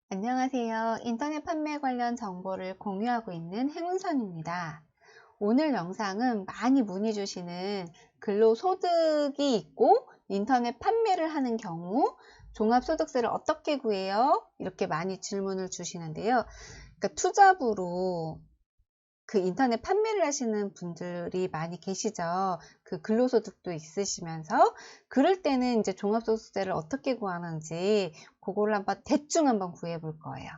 안녕하세요. 인터넷 판매 관련 정보를 공유하고 있는 행운선입니다. 오늘 영상은 많이 문의 주시는 근로소득이 있고 인터넷 판매를 하는 경우 종합소득세를 어떻게 구해요? 이렇게 많이 질문을 주시는데요. 그러니까 투잡으로 그 인터넷 판매를 하시는 분들이 많이 계시죠. 그 근로소득도 있으시면서 그럴 때는 이제 종합소득세를 어떻게 구하는지 그거를 대충 한번 구해 볼 거예요.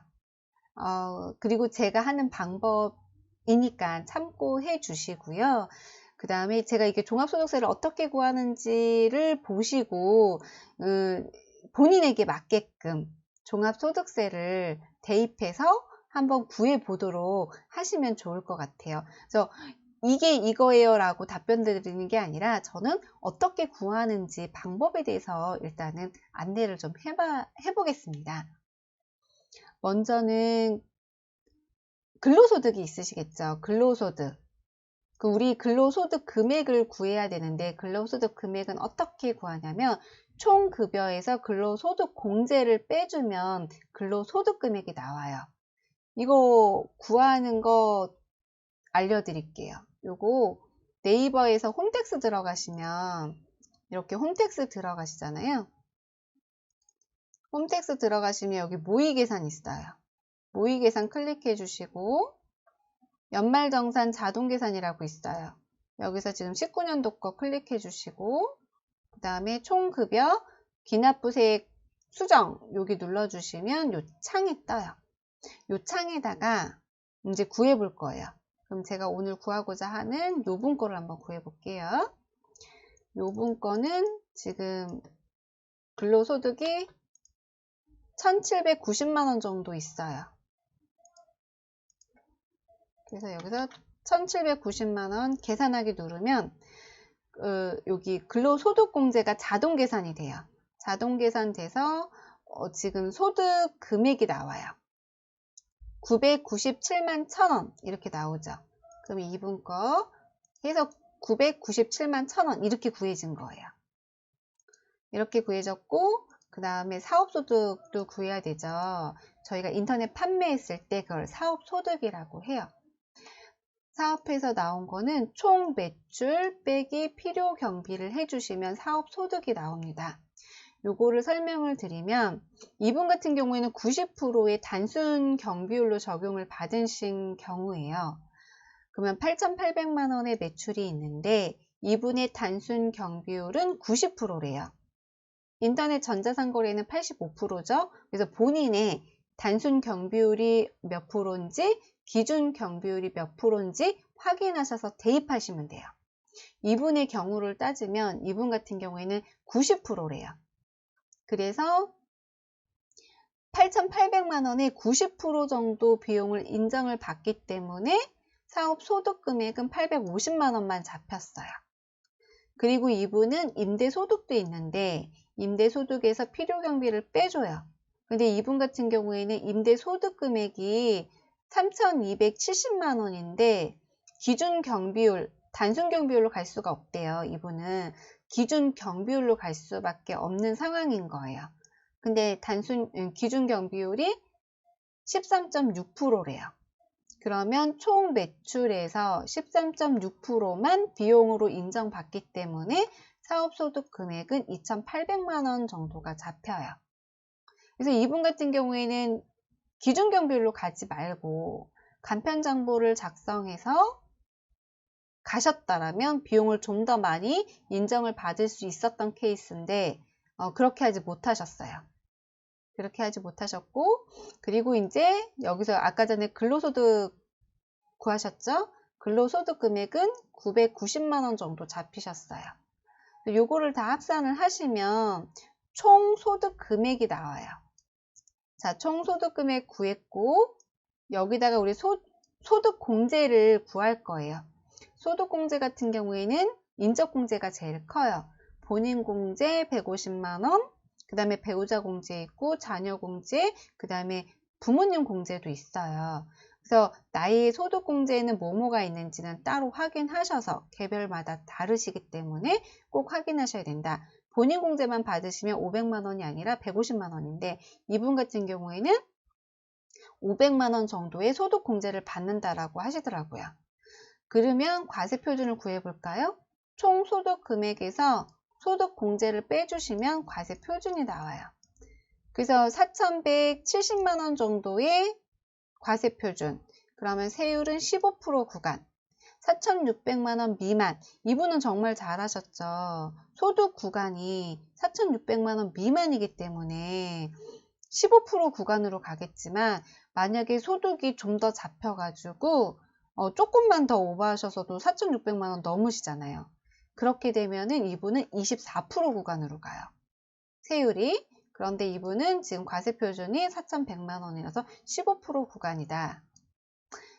그리고 제가 하는 방법이니까 참고해 주시고요. 그 다음에 제가 이게 종합소득세를 어떻게 구하는지를 보시고 본인에게 맞게끔 종합소득세를 대입해서 한번 구해 보도록 하시면 좋을 것 같아요. 그래서 이게 이거예요 라고 답변 드리는 게 아니라 저는 어떻게 구하는지 방법에 대해서 일단은 안내를 좀 해보겠습니다. 먼저는 근로소득이 있으시겠죠. 근로소득. 우리 근로소득 금액을 구해야 되는데 근로소득 금액은 어떻게 구하냐면 총급여에서 근로소득 공제를 빼주면 근로소득 금액이 나와요. 이거 구하는 거 알려드릴게요. 요거 네이버에서 홈택스 들어가시면 이렇게 홈택스 들어가시잖아요. 홈택스 들어가시면 여기 모의계산 있어요. 모의계산 클릭해 주시고 연말정산 자동계산이라고 있어요. 여기서 지금 19년도 거 클릭해 주시고 그 다음에 총급여 기납부세액 수정 여기 눌러주시면 요 창이 떠요. 요 창에다가 이제 구해 볼 거예요. 그럼 제가 오늘 구하고자 하는 요분 거를 한번 구해 볼게요. 요분 거는 지금 근로소득이 1790만원 정도 있어요. 그래서 여기서 1790만원 계산하기 누르면 여기 근로소득공제가 자동 계산이 돼요. 자동 계산돼서 지금 소득 금액이 나와요. 997만 1000원 이렇게 나오죠. 그럼 이분 거 해서 997만 1000원 이렇게 구해진 거예요. 이렇게 구해졌고 그 다음에 사업소득도 구해야 되죠. 저희가 인터넷 판매했을 때 그걸 사업소득이라고 해요. 사업에서 나온 거는 총 매출 빼기 필요 경비를 해주시면 사업소득이 나옵니다. 요거를 설명을 드리면 이분 같은 경우에는 90%의 단순 경비율로 적용을 받으신 경우예요. 그러면 8,800만 원의 매출이 있는데 이분의 단순 경비율은 90%래요. 인터넷 전자상거래는 85%죠. 그래서 본인의 단순 경비율이 몇 프로인지 기준 경비율이 몇 프로인지 확인하셔서 대입하시면 돼요. 이분의 경우를 따지면 이분 같은 경우에는 90%래요. 그래서 8,800만 원의 90% 정도 비용을 인정을 받기 때문에 사업 소득 금액은 850만 원만 잡혔어요. 그리고 이분은 임대소득도 있는데 임대소득에서 필요경비를 빼줘요. 근데 이분 같은 경우에는 임대소득 금액이 3,270만 원인데 기준 경비율, 단순 경비율로 갈 수가 없대요. 이분은 기준 경비율로 갈 수밖에 없는 상황인 거예요. 근데 기준 경비율이 13.6%래요. 그러면 총 매출에서 13.6%만 비용으로 인정받기 때문에 사업소득 금액은 2,800만 원 정도가 잡혀요. 그래서 이분 같은 경우에는 기준 경비율로 가지 말고 간편정보를 작성해서 가셨다라면 비용을 좀 더 많이 인정을 받을 수 있었던 케이스인데 그렇게 하지 못하셨어요. 그렇게 하지 못하셨고 그리고 이제 여기서 아까 전에 근로소득 구하셨죠? 근로소득 금액은 990만 원 정도 잡히셨어요. 요거를 다 합산을 하시면 총소득 금액이 나와요. 자, 총소득 금액 구했고 여기다가 우리 소득 공제를 구할 거예요. 소득 공제 같은 경우에는 인적 공제가 제일 커요. 본인 공제 150만 원, 그 다음에 배우자 공제 있고 자녀 공제, 그 다음에 부모님 공제도 있어요. 그래서 나의 소득 공제에는 뭐뭐가 있는지는 따로 확인하셔서 개별마다 다르시기 때문에 꼭 확인하셔야 된다. 본인 공제만 받으시면 500만 원이 아니라 150만 원인데 이분 같은 경우에는 500만 원 정도의 소득공제를 받는다라고 하시더라고요. 그러면 과세표준을 구해볼까요? 총 소득 금액에서 소득공제를 빼주시면 과세표준이 나와요. 그래서 4,170만 원 정도의 과세표준, 그러면 세율은 15% 구간, 4,600만 원 미만, 이분은 정말 잘하셨죠. 소득 구간이 4,600만 원 미만이기 때문에 15% 구간으로 가겠지만, 만약에 소득이 좀 더 잡혀가지고 조금만 더 오버하셔서도 4,600만 원 넘으시잖아요. 그렇게 되면은 이분은 24% 구간으로 가요. 세율이. 그런데 이분은 지금 과세표준이 4,100만 원이라서 15% 구간이다.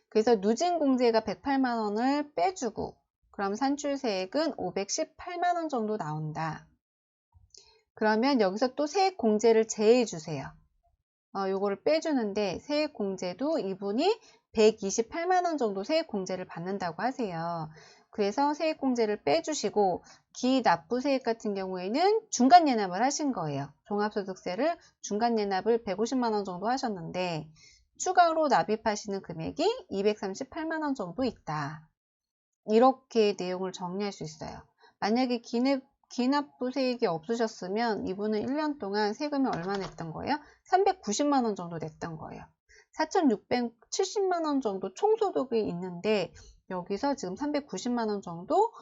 그래서 누진공제가 108만 원을 빼주고, 그럼 산출세액은 518만 원 정도 나온다. 그러면 여기서 또 세액공제를 제외해 주세요. 요거를 빼주는데 세액공제도 이분이 128만 원 정도 세액공제를 받는다고 하세요. 그래서 세액공제를 빼주시고 기납부세액 같은 경우에는 중간예납을 하신 거예요. 종합소득세를 중간예납을 150만 원 정도 하셨는데 추가로 납입하시는 금액이 238만 원 정도 있다. 이렇게 내용을 정리할 수 있어요. 만약에 기납부세액이 없으셨으면 이분은 1년 동안 세금을 얼마 냈던 거예요? 390만 원 정도 냈던 거예요. 4,670만 원 정도 총소득이 있는데 여기서 지금 390만 원 정도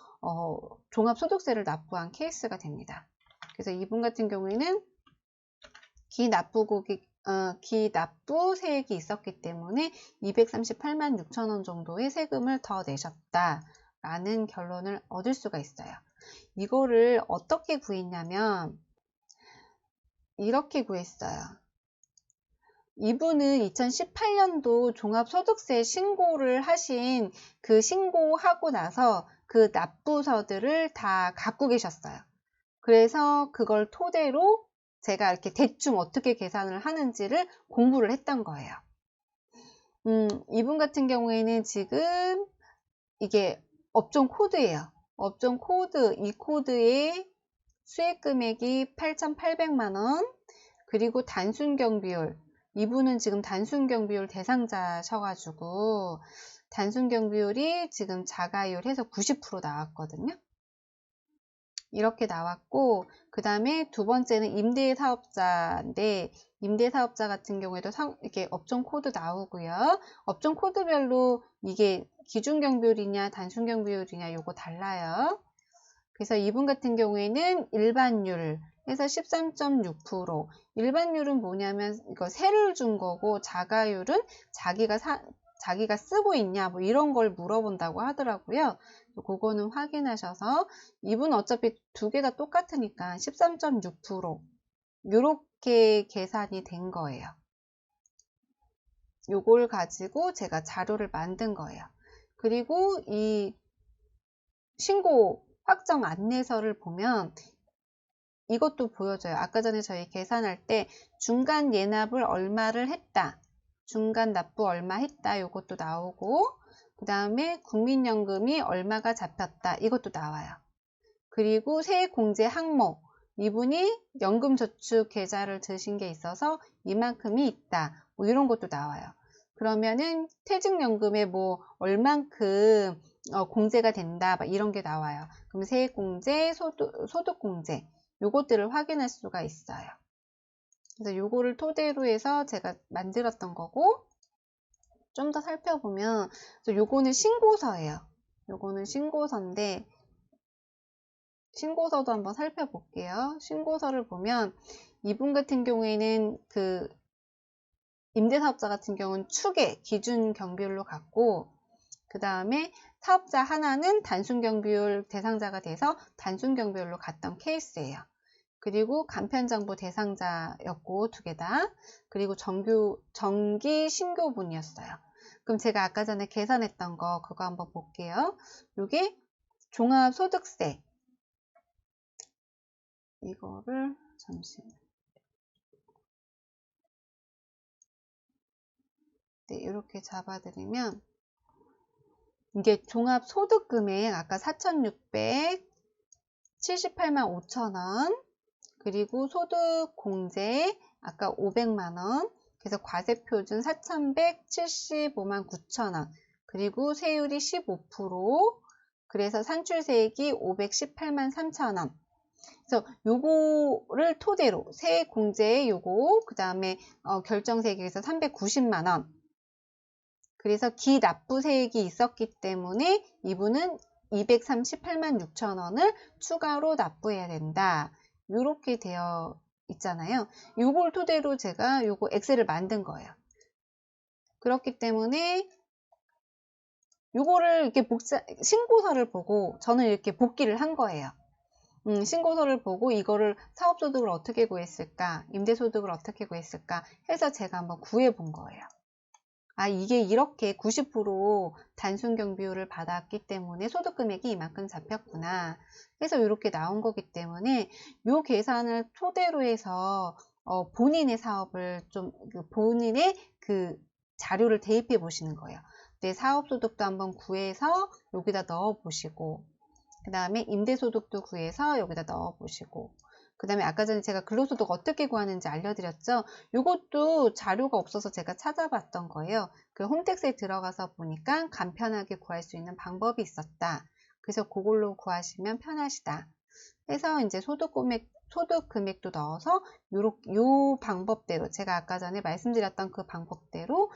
종합소득세를 납부한 케이스가 됩니다. 그래서 이분 같은 경우에는 기납부세액이 있었기 때문에 238만 6천 원 정도의 세금을 더 내셨다라는 결론을 얻을 수가 있어요. 이거를 어떻게 구했냐면 이렇게 구했어요. 이분은 2018년도 종합소득세 신고를 하신 그 신고하고 나서 그 납부서들을 다 갖고 계셨어요. 그래서 그걸 토대로 제가 이렇게 대충 어떻게 계산을 하는지를 공부를 했던 거예요. 이분 같은 경우에는 지금 이게 업종 코드예요. 업종 코드, 이 코드의 수익 금액이 8,800만 원, 그리고 단순 경비율, 이분은 지금 단순 경비율 대상자셔가지고 단순 경비율이 지금 자가율 해서 90% 나왔거든요. 이렇게 나왔고, 그 다음에 두 번째는 임대사업자인데 임대사업자 같은 경우에도 이렇게 업종 코드 나오고요. 업종 코드별로 이게 기준 경비율이냐 단순 경비율이냐 요거 달라요. 그래서 이분 같은 경우에는 일반율 해서 13.6%. 일반율은 뭐냐면 이거 세를 준 거고 자가율은 자기가 쓰고 있냐 뭐 이런 걸 물어본다고 하더라고요. 그거는 확인하셔서 이분 어차피 두 개 다 똑같으니까 13.6% 이렇게 계산이 된 거예요. 요걸 가지고 제가 자료를 만든 거예요. 그리고 이 신고 확정 안내서를 보면 이것도 보여줘요. 아까 전에 저희 계산할 때 중간 예납을 얼마를 했다. 중간 납부 얼마 했다. 이것도 나오고 그 다음에 국민연금이 얼마가 잡혔다. 이것도 나와요. 그리고 세액공제 항목. 이분이 연금저축 계좌를 드신 게 있어서 이만큼이 있다. 뭐 이런 것도 나와요. 그러면은 퇴직연금에 뭐 얼만큼 공제가 된다. 막 이런 게 나와요. 그럼 세액공제, 소득공제. 요것들을 확인할 수가 있어요. 그래서 요거를 토대로 해서 제가 만들었던 거고 좀 더 살펴보면 요거는 신고서예요. 요거는 신고서인데 신고서도 한번 살펴볼게요. 신고서를 보면 이분 같은 경우에는 그 임대사업자 같은 경우는 추계 기준 경비율로 갔고 그 다음에 사업자 하나는 단순 경비율 대상자가 돼서 단순 경비율로 갔던 케이스예요. 그리고 간편정보 대상자였고 두 개 다. 그리고 정기 신고분이었어요. 그럼 제가 아까 전에 계산했던 거 그거 한번 볼게요. 이게 종합소득세. 이거를 잠시만요. 네, 이렇게 잡아드리면 이게 종합소득금액 아까 4,678만 5천원 그리고 소득공제 아까 500만원 그래서 과세표준 4,175만 9천원, 그리고 세율이 15%, 그래서 산출세액이 518만 3천원. 그래서 요거를 토대로 세액공제에 요거, 그 다음에 결정세액에서 390만원, 그래서 기납부세액이 있었기 때문에 이분은 238만 6천원을 추가로 납부해야 된다. 이렇게 되어 있잖아요. 요걸 토대로 제가 요거 엑셀을 만든 거예요. 그렇기 때문에 요거를 이렇게 신고서를 보고 저는 이렇게 복기를 한 거예요. 신고서를 보고 이거를 사업소득을 어떻게 구했을까, 임대소득을 어떻게 구했을까 해서 제가 한번 구해 본 거예요. 아, 이게 이렇게 90% 단순경비율을 받았기 때문에 소득금액이 이만큼 잡혔구나. 그래서 이렇게 나온 거기 때문에 이 계산을 토대로 해서 본인의 사업을 본인의 그 자료를 대입해 보시는 거예요. 내 사업소득도 한번 구해서 여기다 넣어 보시고, 그 다음에 임대소득도 구해서 여기다 넣어 보시고, 그 다음에 아까 전에 제가 근로소득 어떻게 구하는지 알려드렸죠. 이것도 자료가 없어서 제가 찾아봤던 거예요. 그 홈택스에 들어가서 보니까 간편하게 구할 수 있는 방법이 있었다. 그래서 그걸로 구하시면 편하시다. 그래서 이제 소득 금액도 넣어서 요 방법대로, 제가 아까 전에 말씀드렸던 그 방법대로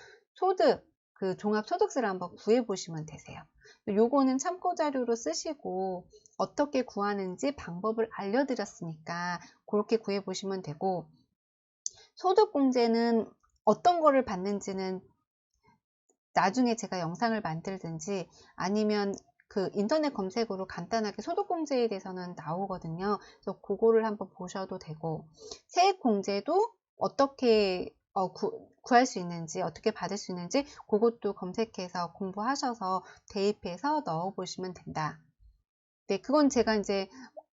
그 종합소득세를 한번 구해 보시면 되세요. 요거는 참고 자료로 쓰시고 어떻게 구하는지 방법을 알려드렸으니까 그렇게 구해 보시면 되고, 소득공제는 어떤 거를 받는지는 나중에 제가 영상을 만들든지 아니면 그 인터넷 검색으로 간단하게 소득공제에 대해서는 나오거든요. 그래서 그거를 한번 보셔도 되고, 세액공제도 어떻게 구할 수 있는지, 어떻게 받을 수 있는지 그것도 검색해서 공부하셔서 대입해서 넣어 보시면 된다. 네, 그건 제가 이제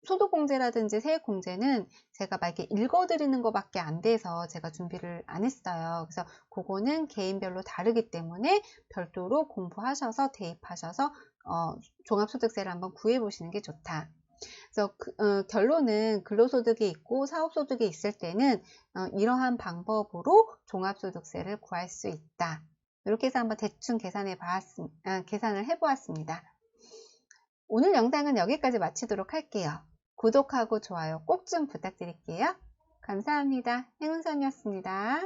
소득공제라든지 세액공제는 제가 막 이렇게 읽어드리는 것밖에 안 돼서 제가 준비를 안 했어요. 그래서 그거는 개인별로 다르기 때문에 별도로 공부하셔서 대입하셔서 종합소득세를 한번 구해보시는 게 좋다. 그래서 결론은 근로소득이 있고 사업소득이 있을 때는 이러한 방법으로 종합소득세를 구할 수 있다. 이렇게 해서 한번 대충 계산을 해보았습니다. 오늘 영상은 여기까지 마치도록 할게요. 구독하고 좋아요 꼭 좀 부탁드릴게요. 감사합니다. 행운선이었습니다.